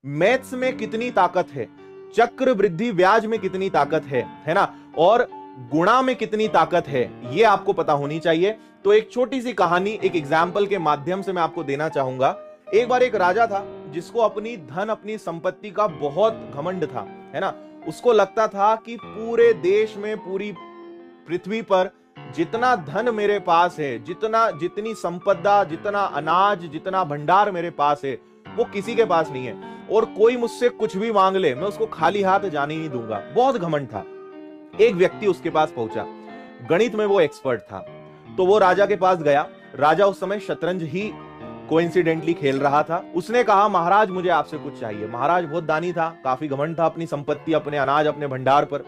Maths में कितनी ताकत है, चक्र वृद्धि ब्याज में कितनी ताकत है ना, और गुणा में कितनी ताकत है, ये आपको पता होनी चाहिए। तो एक छोटी सी कहानी एक एग्जाम्पल के माध्यम से मैं आपको देना चाहूंगा। एक बार एक राजा था जिसको अपनी धन अपनी संपत्ति का बहुत घमंड था, है ना। उसको लगता था कि पूरे देश में, पूरी पृथ्वी पर जितना धन मेरे पास है, जितनी संपदा, जितना अनाज, जितना भंडार मेरे पास है, वो किसी के पास नहीं है, और कोई मुझसे कुछ भी मांग ले मैं उसको खाली हाथ जाने नहीं दूंगा। बहुत घमंड था। एक व्यक्ति उसके पास पहुंचा, गणित में वो एक्सपर्ट था, तो वो राजा के पास गया। राजा उस समय शतरंज ही कोइंसिडेंटली खेल रहा था। उसने कहा, महाराज मुझे आपसे कुछ चाहिए। महाराज बहुत दानी था, काफी घमंड था अपनी संपत्ति, अपने अनाज, अपने भंडार पर।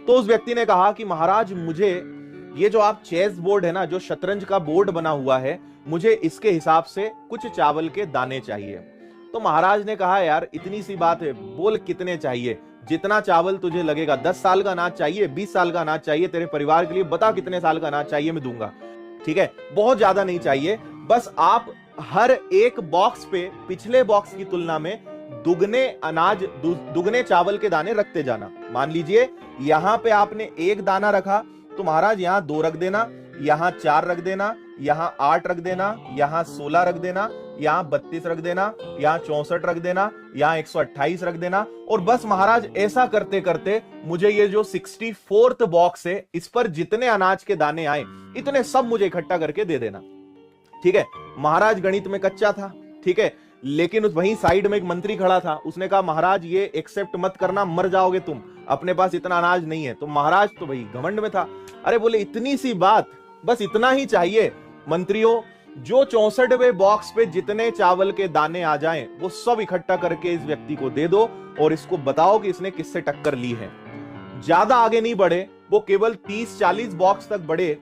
तो उस व्यक्ति ने कहा कि महाराज मुझे ये जो आप चेस बोर्ड है ना, जो शतरंज का बोर्ड बना हुआ है, मुझे इसके हिसाब से कुछ चावल के दाने चाहिए। तो महाराज ने कहा, यार इतनी सी बात है, बोल कितने चाहिए, जितना चावल तुझे लगेगा। 10 साल का अनाज चाहिए, 20 साल का अनाज चाहिए तेरे परिवार के लिए, बता कितने साल का अनाज चाहिए, मैं दूंगा। ठीक है, बहुत ज्यादा नहीं चाहिए, बस आप हर एक बॉक्स पे पिछले बॉक्स की तुलना में दुगने अनाज, दुगने चावल के दाने रखते जाना। मान लीजिए यहां पे आपने 1 दाना रखा, तो महाराज यहां 2 रख देना, यहां 4 रख देना, यहां 8 रख देना, यहां 16 रख देना, यहां 32 रख देना, यहां 64 रख देना, यहां 128 रख देना। और बस महाराज ऐसा करते करते मुझे ये जो 64th बॉक्स है, इस पर जितने अनाज के दाने आए, इतने सब मुझे इकट्ठा करके दे देना। ठीक है, महाराज गणित में कच्चा था, ठीक है, लेकिन उस वहीं साइड में एक मंत्री खड़ा था। उसने कहा, महाराज ये एक्सेप्ट मत करना, मर जाओगे तुम, अपने पास इतना अनाज नहीं है। तो महाराज तो भाई घमंड में था। अरे बोले, इतनी सी बात, बस इतना ही चाहिए। मंत्रियों, जो 64वें बॉक्स पे जितने चावल के दाने आ जाएं, वो सब इकट्ठा करके इस व्यक्ति को दे दो और इसको बताओ कि इसने किससे टक्कर ली है। ज्यादा आगे नहीं बढ़े, वो केवल 30-40 बॉक्स तक बढ़े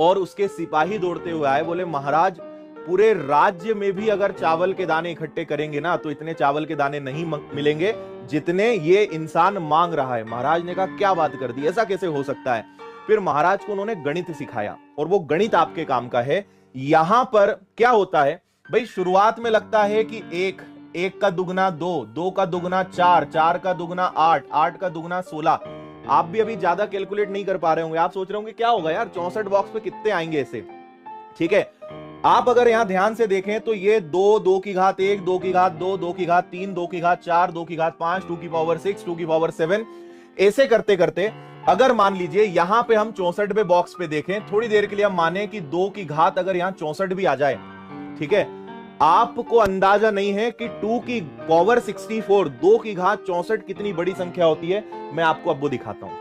और उसके सिपाही दौड़ते हुए आए। बोले, महाराज पूरे राज्य में भी अगर चावल के दाने इकट्ठे करेंगे ना, तो इतने चावल के दाने नहीं मिलेंगे जितने ये इंसान मांग रहा है। महाराज ने कहा, क्या बात कर दी, ऐसा कैसे हो सकता है। फिर महाराज को उन्होंने गणित सिखाया, और वो गणित आपके काम का है। यहां पर क्या होता है भाई, शुरुआत में लगता है कि 1 का दुगना 2, 2 का दुगना 4, 4 का दुगना 8, 8 का दुगना 16। आप भी अभी ज्यादा कैलकुलेट नहीं कर पा रहे होंगे, आप सोच रहे होंगे क्या होगा यार, 64 बॉक्स पे कितने आएंगे ऐसे। ठीक है, आप अगर यहां ध्यान से देखें तो ये 2, 2 की घात 1, 2 की घात 2, 2 की घात 3, 2 की घात 4, 2 की घात 5, 2 की पावर 6, 2 की पावर 7, ऐसे करते करते अगर मान लीजिए यहां पे हम 64वें बॉक्स पे देखें, थोड़ी देर के लिए हम माने कि 2 की घात अगर यहां 64 भी आ जाए, ठीक है, आपको अंदाजा नहीं है कि 2 की पावर 64, 2 की घात 64 कितनी बड़ी संख्या होती है। मैं आपको अब वो दिखाता हूं,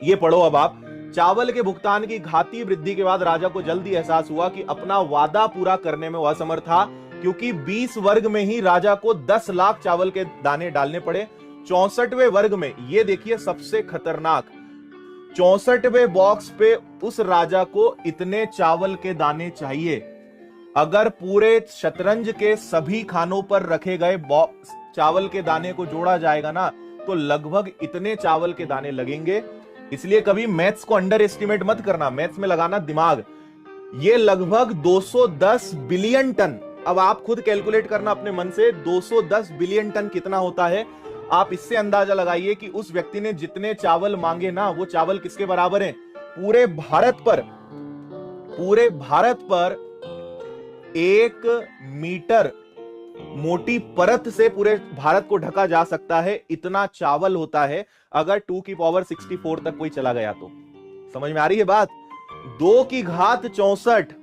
ये पढ़ो अब आप। चावल के भुगतान की घातीय वृद्धि के बाद राजा को जल्दी एहसास हुआ कि अपना वादा पूरा करने में वह असमर्थ था, क्योंकि 20 वर्ग में ही राजा को 10 लाख चावल के दाने डालने पड़े। 64वें वर्ग में, ये देखिए सबसे खतरनाक, 64वें बॉक्स पे उस राजा को इतने चावल के दाने चाहिए। अगर पूरे शतरंज के सभी खानों पर रखे गए चावल के दाने को जोड़ा जाएगा ना, तो लगभग इतने चावल के दाने लगेंगे। इसलिए कभी मैथ्स को अंडर एस्टिमेट मत करना, मैथ्स में लगाना दिमाग। ये लगभग 210 बिलियन टन। अब आप खुद कैलकुलेट करना अपने मन से, 210 बिलियन टन कितना होता है। आप इससे अंदाजा लगाइए कि उस व्यक्ति ने जितने चावल मांगे ना, वो चावल किसके बराबर हैं। पूरे भारत पर 1 मीटर मोटी परत से पूरे भारत को ढका जा सकता है, इतना चावल होता है। अगर 2 की पावर 64 तक कोई चला गया तो, समझ में आ रही है बात। 2 की घात 64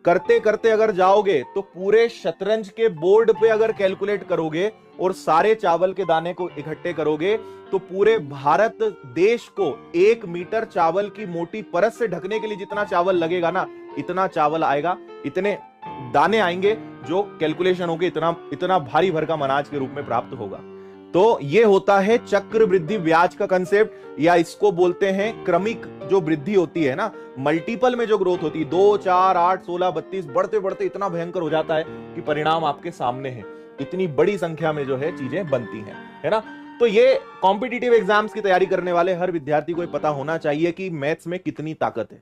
करते करते अगर जाओगे तो पूरे शतरंज के बोर्ड पे अगर कैलकुलेट करोगे और सारे चावल के दाने को इकट्ठे करोगे, तो पूरे भारत देश को 1 मीटर चावल की मोटी परत से ढकने के लिए जितना चावल लगेगा ना, इतना चावल आएगा, इतने दाने आएंगे, जो कैलकुलेशन होगी इतना भारी भरकम अनाज के रूप में प्राप्त होगा। तो ये होता है चक्र वृद्धि ब्याज का कंसेप्ट, या इसको बोलते हैं क्रमिक जो वृद्धि होती है ना, मल्टीपल में जो ग्रोथ होती है, 2, 4, 8, 16, 32, बढ़ते बढ़ते इतना भयंकर हो जाता है कि परिणाम आपके सामने है। इतनी बड़ी संख्या में जो है चीजें बनती हैं, है ना। तो ये कॉम्पिटिटिव एग्जाम्स की तैयारी करने वाले हर विद्यार्थी को पता होना चाहिए कि मैथ्स में कितनी ताकत है।